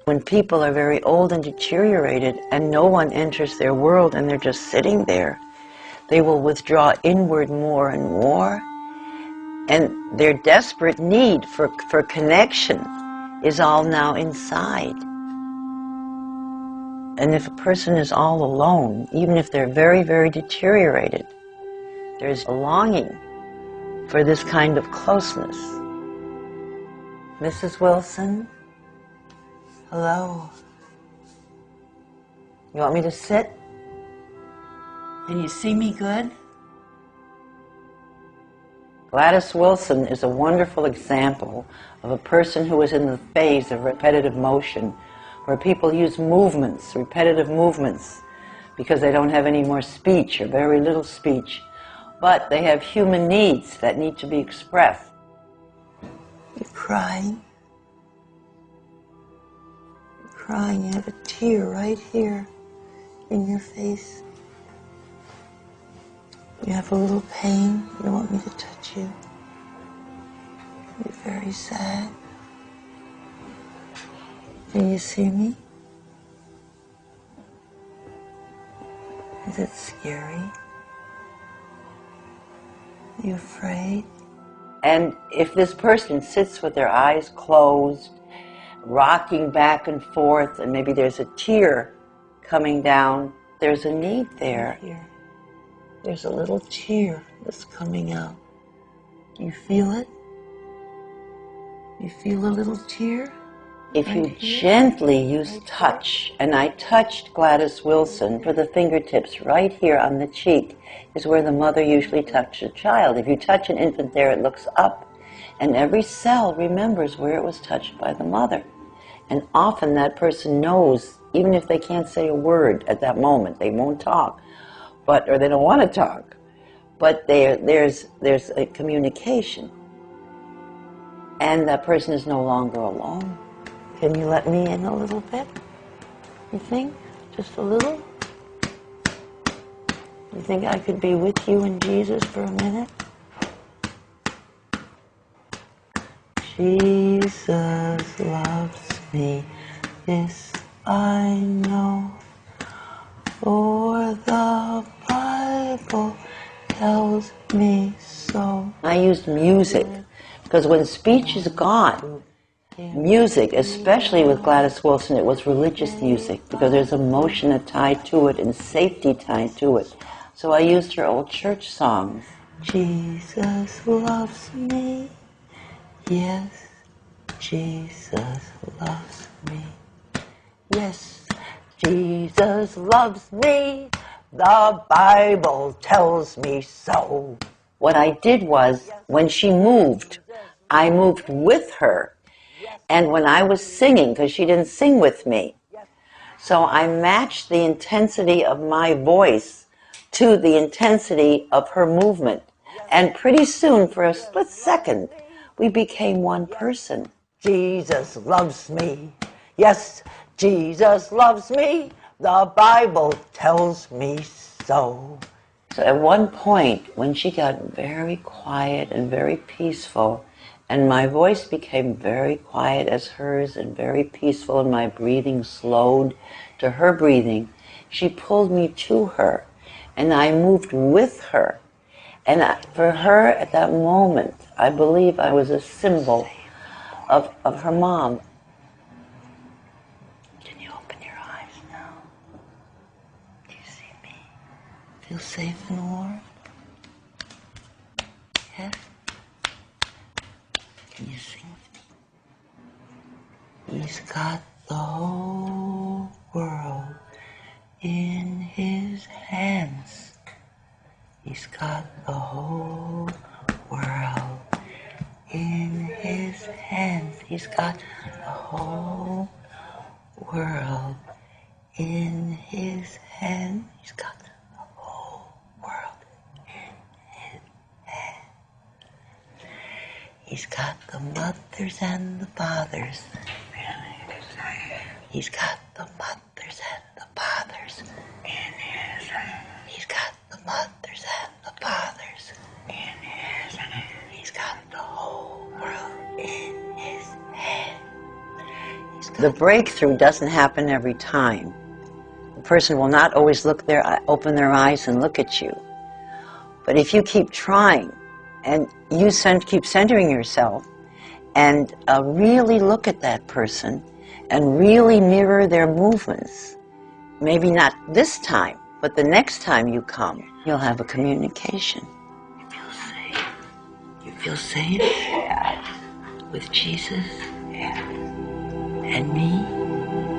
When people are very old and deteriorated and no one enters their world and they're just sitting there, they will withdraw inward more and more, and their desperate need for connection is all now inside. And if a person is all alone, even if they're very, very deteriorated, there's a longing for this kind of closeness. Mrs. Wilson? Hello. You want me to sit? Can you see me good? Gladys Wilson is a wonderful example of a person who is in the phase of repetitive motion, where people use movements, repetitive movements, because they don't have any more speech or very little speech, but they have human needs that need to be expressed. You're crying. You're crying. You have a tear right here in your face. You have a little pain. You don't want me to touch you. You're very sad. Can you see me? Is it scary? Are you afraid? And if this person sits with their eyes closed, rocking back and forth, and maybe there's a tear coming down, there's a need there. Here. There's a little tear that's coming out. Do you feel it? You feel a little tear? If you gently use touch, and I touched Gladys Wilson for the fingertips right here on the cheek, is where the mother usually touches a child. If you touch an infant there, it looks up, and every cell remembers where it was touched by the mother. And often that person knows, even if they can't say a word at that moment, they won't talk, or they don't want to talk, but there's a communication, and that person is no longer alone. Can you let me in a little bit? You think? Just a little? You think I could be with you and Jesus for a minute? Jesus loves me, this I know, for the Bible tells me so. I used music, because when speech is gone, music, especially with Gladys Wilson, it was religious music, because there's emotion tied to it and safety tied to it. So I used her old church songs. Jesus loves me, yes, Jesus loves me, yes, Jesus loves me, the Bible tells me so. What I did was, when she moved, I moved with her. And when I was singing, because she didn't sing with me, so I matched the intensity of my voice to the intensity of her movement. And pretty soon, for a split second, we became one person. Jesus loves me. Yes, Jesus loves me. The Bible tells me so. So at one point, when she got very quiet and very peaceful, and my voice became very quiet as hers and very peaceful, and my breathing slowed to her breathing, she pulled me to her, and I moved with her. And for her, at that moment, I believe I was a symbol of her mom. Can you open your eyes now? Do you see me? Feel safe and warm? Yes? Can you sing with me? He's got the whole world in his hands. He's got the whole world in his hands. He's got the whole world in his hands. He's got the whole world in his hands. He's got the mothers and the fathers. He's got the mothers and the fathers in his hands. He's got the mothers and the fathers in his hands. He's got the whole world in his hands. He's The breakthrough doesn't happen every time. The person will not always open their eyes and look at you. But if you keep trying, and you keep centering yourself, and really look at that person, and really mirror their movements, maybe not this time, but the next time you come, you'll have a communication. You feel safe. You feel safe? Yeah. With Jesus? Yeah. And me?